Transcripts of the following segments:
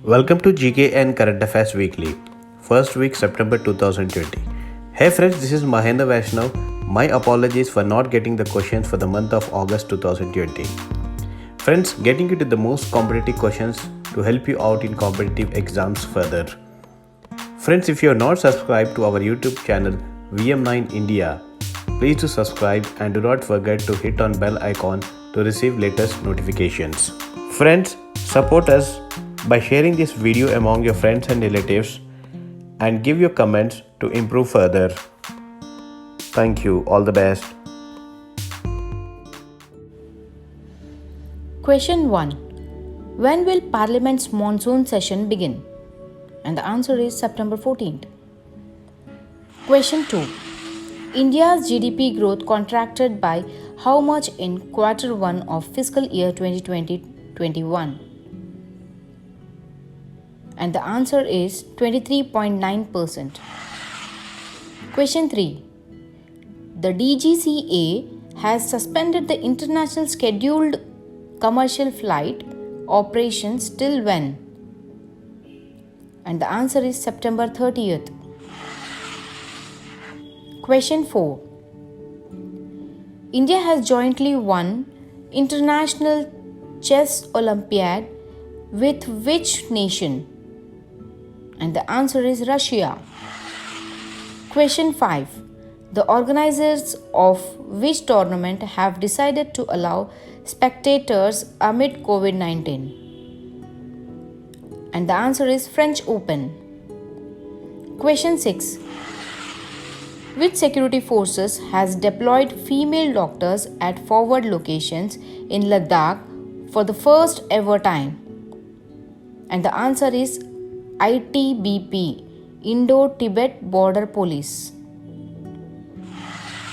Welcome to GK and Current Affairs Weekly, first week September 2020. Hey friends, this is Mahendra Vaishnav. My apologies for not getting the questions for the month of August 2020. Friends, getting into the most competitive questions to help you out in competitive exams further. Friends, if you are not subscribed to our YouTube channel VM9 India, please do subscribe and do not forget to hit on bell icon to receive latest notifications. Friends, support us by sharing this video among your friends and relatives and give your comments to improve further. Thank you. All the best. Question 1. When will Parliament's monsoon session begin? And the answer is September 14th. Question 2. India's GDP growth contracted by how much in quarter 1 of fiscal year 2020-21? And the answer is 23.9%. Question 3. The DGCA has suspended the international scheduled commercial flight operations till when? And the answer is September 30th. Question 4. India has jointly won International Chess Olympiad with which nation? And the answer is Russia. Question 5. The organizers of which tournament have decided to allow spectators amid COVID-19? And the answer is French Open. Question 6. Which security forces has deployed female doctors at forward locations in Ladakh for the first ever time? And the answer is ITBP, Indo-Tibet Border Police.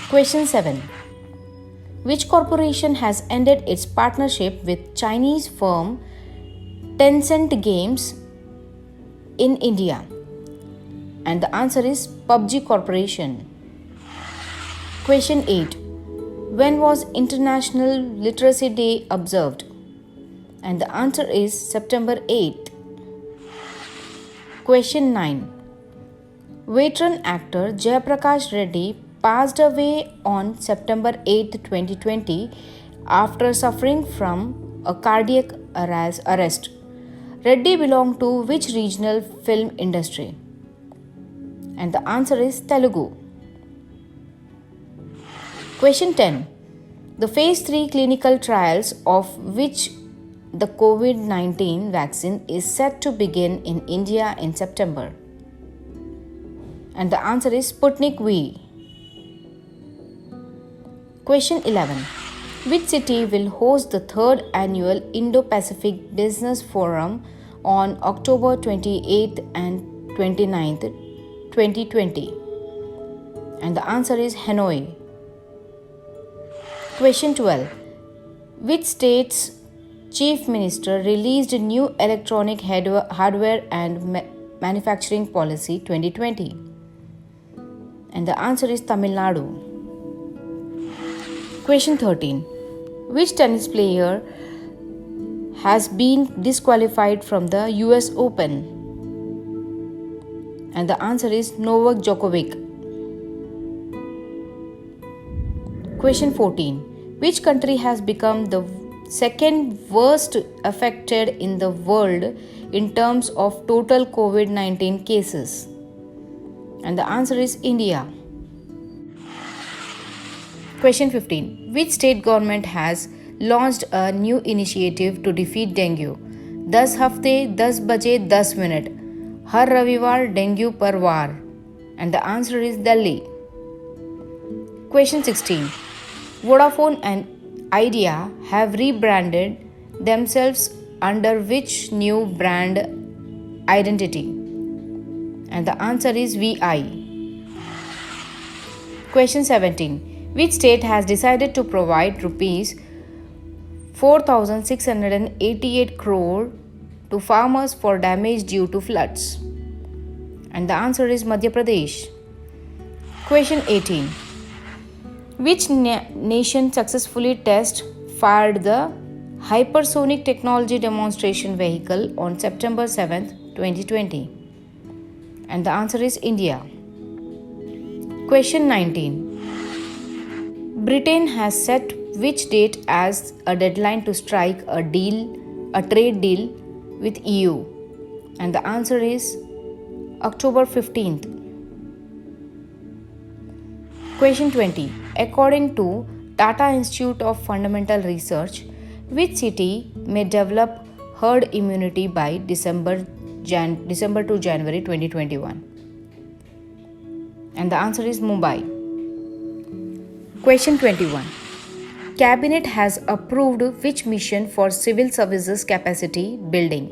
Question 7. Which corporation has ended its partnership with Chinese firm Tencent Games in India? And the answer is PUBG Corporation. Question 8. When was International Literacy Day observed? And the answer is September 8th. Question 9. Veteran actor Jayaprakash Reddy passed away on September 8, 2020 after suffering from a cardiac arrest. Reddy belonged to which regional film industry? And the answer is Telugu. Question 10. The phase 3 clinical trials of which the COVID-19 vaccine is set to begin in India in September? And the answer is Sputnik V. Question 11. Which city will host the 3rd annual Indo-Pacific Business Forum on October 28th and 29th, 2020? And the answer is Hanoi. Question 12. Which state's Chief Minister released new electronic hardware and manufacturing policy 2020? And the answer is Tamil Nadu. Question 13. Which tennis player has been disqualified from the US Open? And the answer is Novak Djokovic. Question 14. Which country has become the second worst affected in the world in terms of total COVID-19 cases? And the answer is India. Question 15. Which state government has launched a new initiative to defeat dengue? 10 हफ्ते 10 बजे 10 minute हर रविवार dengue पर वार. And the answer is Delhi. Question 16. Vodafone and Idea have rebranded themselves under which new brand identity? And the answer is VI. Question 17. Which state has decided to provide rupees 4,688 crore to farmers for damage due to floods? And the answer is Madhya Pradesh. Question 18. Which nation successfully fired the hypersonic technology demonstration vehicle on September 7th, 2020? And the answer is India. Question 19. Britain has set which date as a deadline to strike a trade deal with EU? And the answer is October 15th. Question 20. According to Tata Institute of Fundamental Research, which city may develop herd immunity by December to January 2021? And the answer is Mumbai. Question 21. Cabinet has approved which mission for civil services capacity building?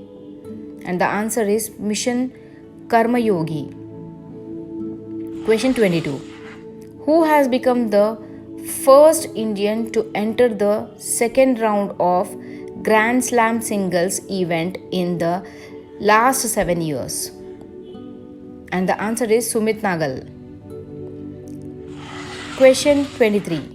And the answer is Mission Karma Yogi. Question 22. Who has become the first Indian to enter the second round of Grand Slam singles event in the last 7 years? And the answer is Sumit Nagal. Question 23.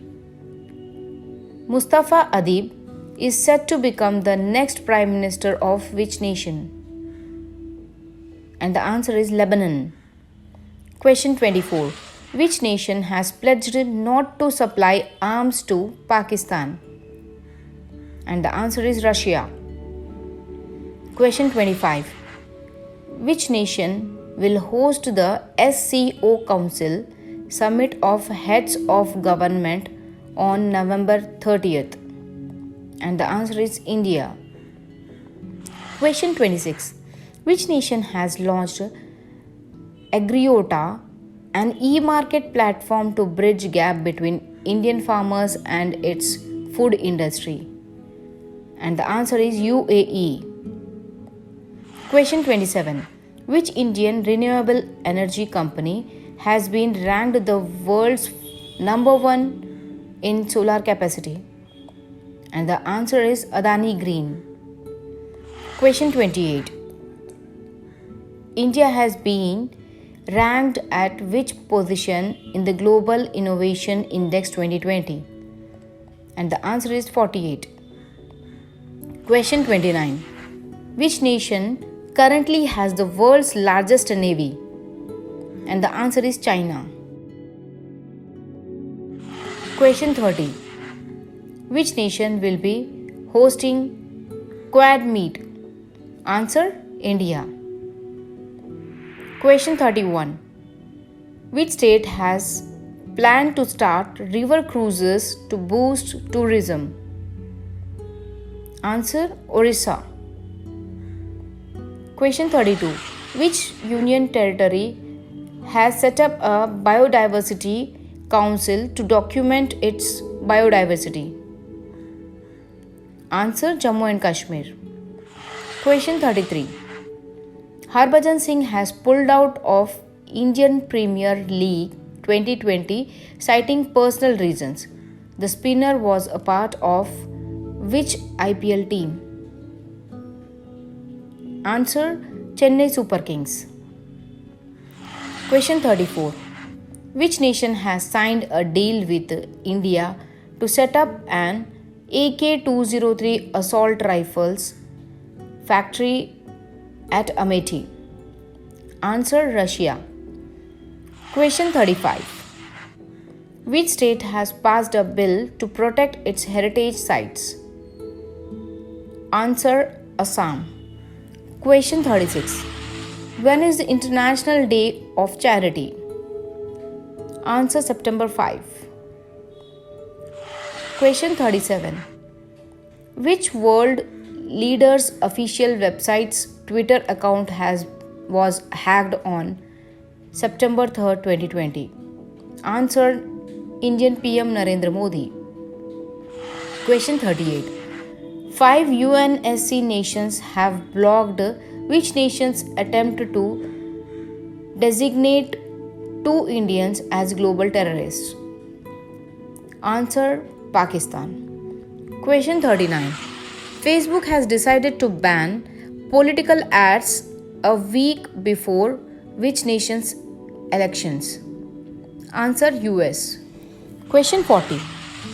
Mustafa Adib is said to become the next Prime Minister of which nation? And the answer is Lebanon. Question 24. Which nation has pledged not to supply arms to Pakistan? And the answer is Russia. Question 25. Which nation will host the SCO Council Summit of Heads of Government on November 30th? And the answer is India. Question 26. Which nation has launched Agriota, an e-market platform to bridge gap between Indian farmers and its food industry? And the answer is UAE. Question 27. Which Indian renewable energy company has been ranked the world's number one in solar capacity? And the answer is Adani Green. Question 28. India has been ranked at which position in the Global Innovation Index 2020? And the answer is 48. Question 29. Which nation currently has the world's largest navy? And the answer is China. Question 30. Which nation will be hosting Quad Meet? Answer: India. Question 31. Which state has planned to start river cruises to boost tourism? Answer: Orissa. Question 32. Which union territory has set up a biodiversity council to document its biodiversity? Answer: Jammu and Kashmir. Question 33. Harbhajan Singh has pulled out of Indian Premier League 2020 citing personal reasons. The spinner was a part of which IPL team? Answer: Chennai Super Kings. Question 34. Which nation has signed a deal with India to set up an AK-203 assault rifles factory at Amethi? Answer: Russia. Question 35. Which state has passed a bill to protect its heritage sites? Answer: Assam. Question 36. When is the International Day of Charity? Answer: September 5. Question 37. Which world leader's official website's Twitter account was hacked on September 3rd, 2020? Answer: Indian PM Narendra Modi. Question 38. 5 UNSC nations have blocked which nation's attempt to designate 2 Indians as global terrorists? Answer: Pakistan. Question 39. Facebook has decided to ban political ads a week before which nation's elections? Answer: US. Question 40.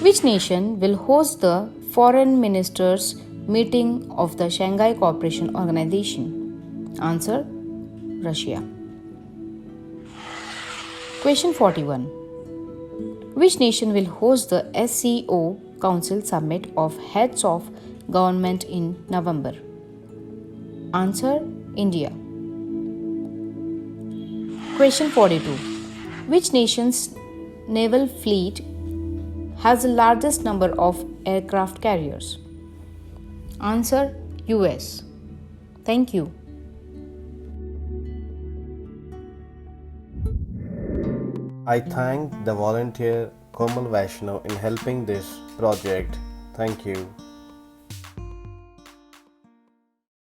Which nation will host the Foreign Ministers meeting of the Shanghai Cooperation Organization? Answer: Russia. Question 41. Which nation will host the SCO Council Summit of Heads of Government in November? Answer: India. Question 42. Which nation's naval fleet has the largest number of aircraft carriers? Answer: US. Thank you. I thank the volunteer Komal Vaishnav in helping this project. Thank you.